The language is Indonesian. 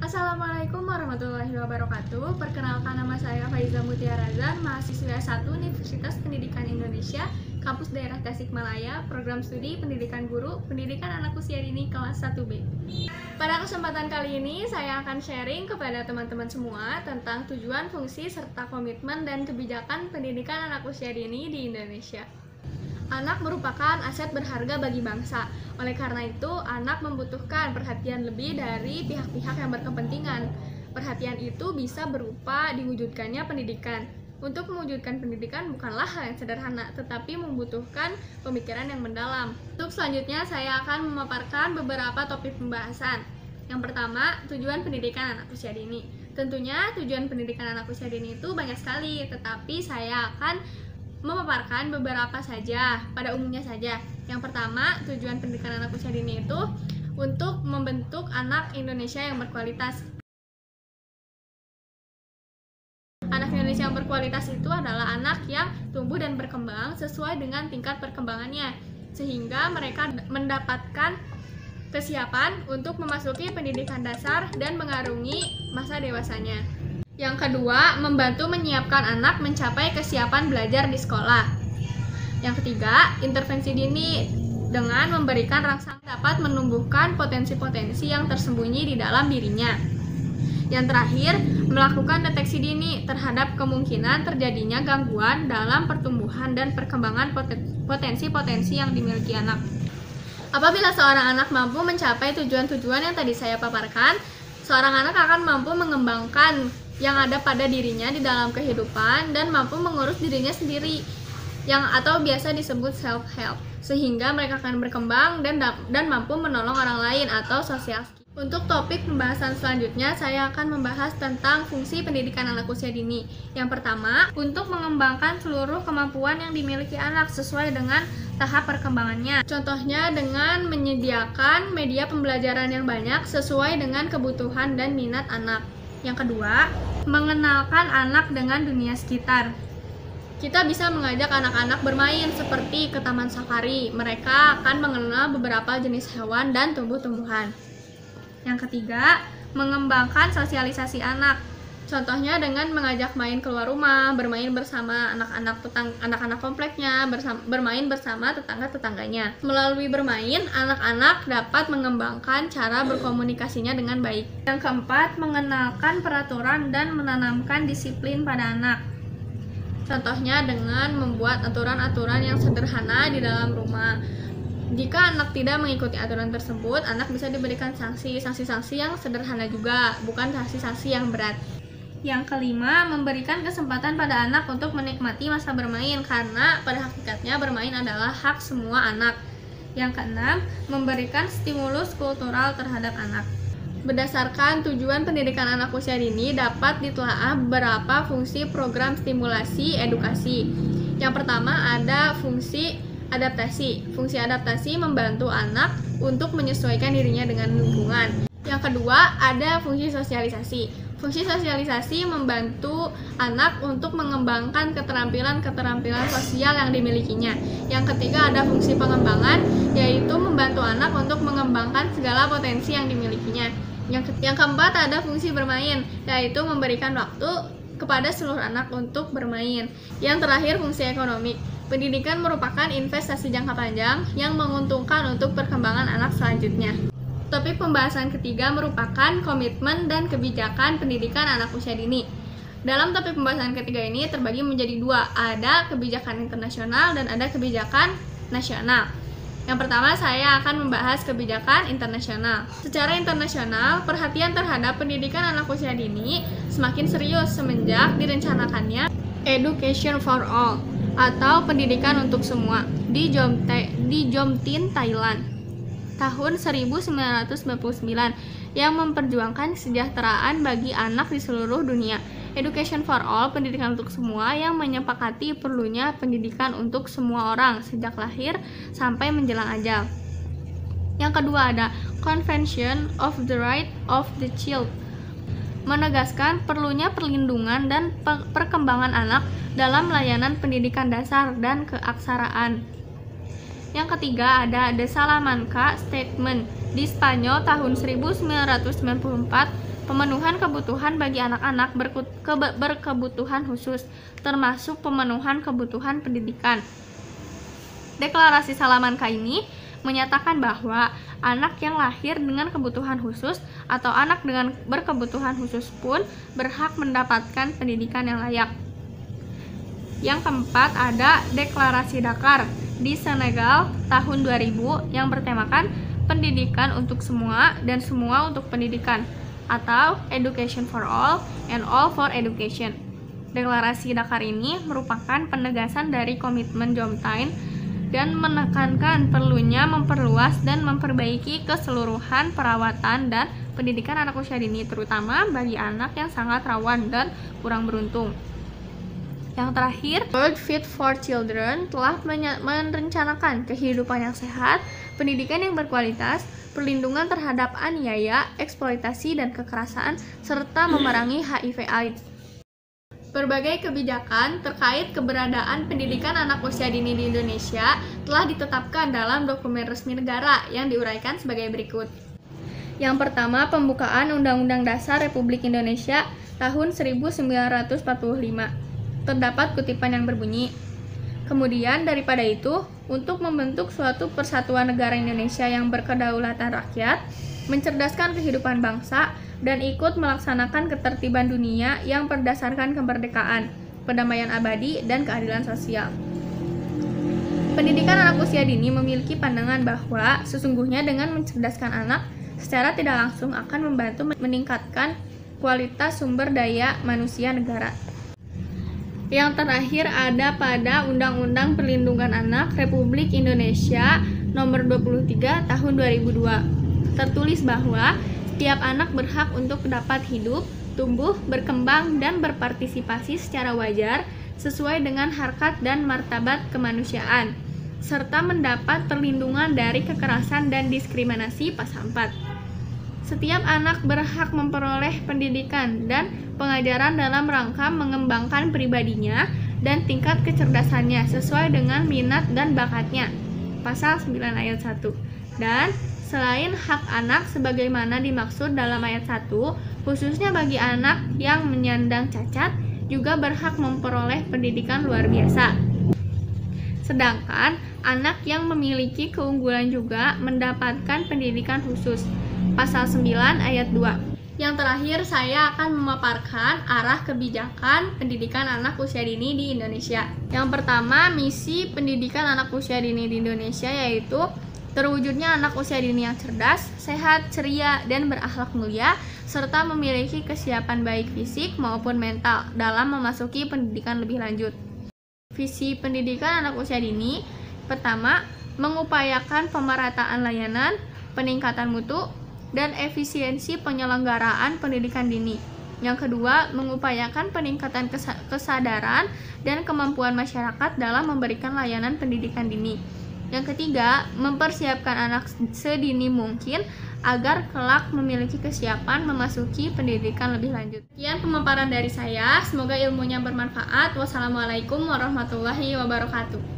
Assalamualaikum warahmatullahi wabarakatuh. Perkenalkan, nama saya Faiza Mutiara Razan, mahasiswa S1 Universitas Pendidikan Indonesia, Kampus Daerah Tasikmalaya, Program Studi Pendidikan Guru, Pendidikan Anak Usia Dini kelas 1B. Pada kesempatan kali ini, saya akan sharing kepada teman-teman semua tentang tujuan, fungsi, serta komitmen dan kebijakan pendidikan anak usia dini di Indonesia. Anak merupakan aset berharga bagi bangsa. Oleh karena itu, anak membutuhkan perhatian lebih dari pihak-pihak yang berkepentingan. Perhatian itu bisa berupa diwujudkannya pendidikan. Untuk mewujudkan pendidikan bukanlah hal yang sederhana, tetapi membutuhkan pemikiran yang mendalam. Untuk selanjutnya, saya akan memaparkan beberapa topik pembahasan. Yang pertama, tujuan pendidikan anak usia dini. Tentunya tujuan pendidikan anak usia dini itu banyak sekali, tetapi saya akan memaparkan beberapa saja, pada umumnya saja. Yang pertama, tujuan pendidikan anak usia dini itu untuk membentuk anak Indonesia yang berkualitas. Anak Indonesia yang berkualitas itu adalah anak yang tumbuh dan berkembang sesuai dengan tingkat perkembangannya, sehingga mereka mendapatkan kesiapan untuk memasuki pendidikan dasar dan mengarungi masa dewasanya. Yang kedua, membantu menyiapkan anak mencapai kesiapan belajar di sekolah. Yang ketiga, intervensi dini dengan memberikan rangsangan dapat menumbuhkan potensi-potensi yang tersembunyi di dalam dirinya. Yang terakhir, melakukan deteksi dini terhadap kemungkinan terjadinya gangguan dalam pertumbuhan dan perkembangan potensi-potensi yang dimiliki anak. Apabila seorang anak mampu mencapai tujuan-tujuan yang tadi saya paparkan, seorang anak akan mampu mengembangkan yang ada pada dirinya di dalam kehidupan dan mampu mengurus dirinya sendiri, atau biasa disebut self-help, sehingga mereka akan berkembang dan mampu menolong orang lain atau social skill. Untuk topik pembahasan selanjutnya, saya akan membahas tentang fungsi pendidikan anak usia dini. Yang pertama, untuk mengembangkan seluruh kemampuan yang dimiliki anak sesuai dengan tahap perkembangannya. Contohnya dengan menyediakan media pembelajaran yang banyak sesuai dengan kebutuhan dan minat anak. Yang kedua, mengenalkan anak dengan dunia sekitar. Kita bisa mengajak anak-anak bermain seperti ke taman safari. Mereka akan mengenal beberapa jenis hewan dan tumbuh-tumbuhan. Yang ketiga, mengembangkan sosialisasi anak. Contohnya dengan mengajak main keluar rumah, bermain bersama anak-anak kompleknya, bermain bersama tetangga-tetangganya. Melalui bermain, anak-anak dapat mengembangkan cara berkomunikasinya dengan baik. Yang keempat, mengenalkan peraturan dan menanamkan disiplin pada anak. Contohnya dengan membuat aturan-aturan yang sederhana di dalam rumah. Jika anak tidak mengikuti aturan tersebut, anak bisa diberikan sanksi yang sederhana juga, bukan sanksi-sanksi yang berat. Yang kelima, memberikan kesempatan pada anak untuk menikmati masa bermain, karena pada hakikatnya bermain adalah hak semua anak. Yang keenam, memberikan stimulus kultural terhadap anak. Berdasarkan tujuan pendidikan anak usia dini, dapat ditelaah beberapa fungsi program stimulasi edukasi. Yang pertama ada fungsi adaptasi. Fungsi adaptasi membantu anak untuk menyesuaikan dirinya dengan lingkungan. Yang kedua ada fungsi sosialisasi. Fungsi sosialisasi membantu anak untuk mengembangkan keterampilan-keterampilan sosial yang dimilikinya. Yang ketiga ada fungsi pengembangan, yaitu membantu anak untuk mengembangkan segala potensi yang dimilikinya. Yang keempat ada fungsi bermain, yaitu memberikan waktu kepada seluruh anak untuk bermain. Yang terakhir fungsi ekonomi. Pendidikan merupakan investasi jangka panjang yang menguntungkan untuk perkembangan anak selanjutnya. Topik pembahasan ketiga merupakan komitmen dan kebijakan pendidikan anak usia dini. Dalam topik pembahasan ketiga ini terbagi menjadi dua, ada kebijakan internasional dan ada kebijakan nasional. Yang pertama saya akan membahas kebijakan internasional. Secara internasional, perhatian terhadap pendidikan anak usia dini semakin serius semenjak direncanakannya Education for All atau pendidikan untuk semua di Jomtin, Thailand tahun 1999 yang memperjuangkan kesejahteraan bagi anak di seluruh dunia. Education for All, pendidikan untuk semua yang menyepakati perlunya pendidikan untuk semua orang sejak lahir sampai menjelang ajal. Yang kedua ada Convention of the Right of the Child, menegaskan perlunya perlindungan dan perkembangan anak dalam layanan pendidikan dasar dan keaksaraan. Yang ketiga ada The Salamanca Statement di Spanyol tahun 1994 pemenuhan kebutuhan bagi anak-anak berkebutuhan khusus, termasuk pemenuhan kebutuhan pendidikan. Deklarasi Salamanca ini menyatakan bahwa anak yang lahir dengan kebutuhan khusus atau anak dengan berkebutuhan khusus pun berhak mendapatkan pendidikan yang layak. Yang keempat ada Deklarasi Dakar di Senegal tahun 2000 yang bertemakan pendidikan untuk semua dan semua untuk pendidikan, atau Education for All and All for Education. Deklarasi Dakar ini merupakan penegasan dari komitmen Jomtain dan menekankan perlunya memperluas dan memperbaiki keseluruhan perawatan dan pendidikan anak usia dini, terutama bagi anak yang sangat rawan dan kurang beruntung. Yang terakhir, World Fit for Children telah merencanakan kehidupan yang sehat, pendidikan yang berkualitas, perlindungan terhadap aniaya, eksploitasi, dan kekerasan, serta memerangi HIV/AIDS. Berbagai kebijakan terkait keberadaan pendidikan anak usia dini di Indonesia telah ditetapkan dalam dokumen resmi negara yang diuraikan sebagai berikut. Yang pertama, pembukaan Undang-Undang Dasar Republik Indonesia tahun 1945. Terdapat kutipan yang berbunyi, kemudian daripada itu, untuk membentuk suatu persatuan negara Indonesia yang berkedaulatan rakyat, mencerdaskan kehidupan bangsa, dan ikut melaksanakan ketertiban dunia yang berdasarkan kemerdekaan, perdamaian abadi, dan keadilan sosial. Pendidikan anak usia dini memiliki pandangan bahwa sesungguhnya dengan mencerdaskan anak, secara tidak langsung akan membantu meningkatkan kualitas sumber daya manusia negara. Yang terakhir ada pada Undang-Undang Perlindungan Anak Republik Indonesia Nomor 23 Tahun 2002. Tertulis bahwa setiap anak berhak untuk dapat hidup, tumbuh, berkembang, dan berpartisipasi secara wajar sesuai dengan harkat dan martabat kemanusiaan, serta mendapat perlindungan dari kekerasan dan diskriminasi pasal 4. Setiap anak berhak memperoleh pendidikan dan pengajaran dalam rangka mengembangkan pribadinya dan tingkat kecerdasannya sesuai dengan minat dan bakatnya. Pasal 9 ayat 1. Dan selain hak anak sebagaimana dimaksud dalam ayat 1, khususnya bagi anak yang menyandang cacat juga berhak memperoleh pendidikan luar biasa. Sedangkan anak yang memiliki keunggulan juga mendapatkan pendidikan khusus. Pasal 9 ayat 2. Yang terakhir, saya akan memaparkan arah kebijakan pendidikan anak usia dini di Indonesia. Yang pertama, misi pendidikan anak usia dini di Indonesia yaitu terwujudnya anak usia dini yang cerdas, sehat, ceria, dan berakhlak mulia, serta memiliki kesiapan baik fisik maupun mental dalam memasuki pendidikan lebih lanjut. Visi pendidikan anak usia dini, pertama, mengupayakan pemerataan layanan, peningkatan mutu, dan efisiensi penyelenggaraan pendidikan dini. Yang kedua, mengupayakan peningkatan kesadaran dan kemampuan masyarakat dalam memberikan layanan pendidikan dini. Yang ketiga, mempersiapkan anak sedini mungkin agar kelak memiliki kesiapan memasuki pendidikan lebih lanjut. Sekian pemaparan dari saya, semoga ilmunya bermanfaat. Wassalamualaikum warahmatullahi wabarakatuh.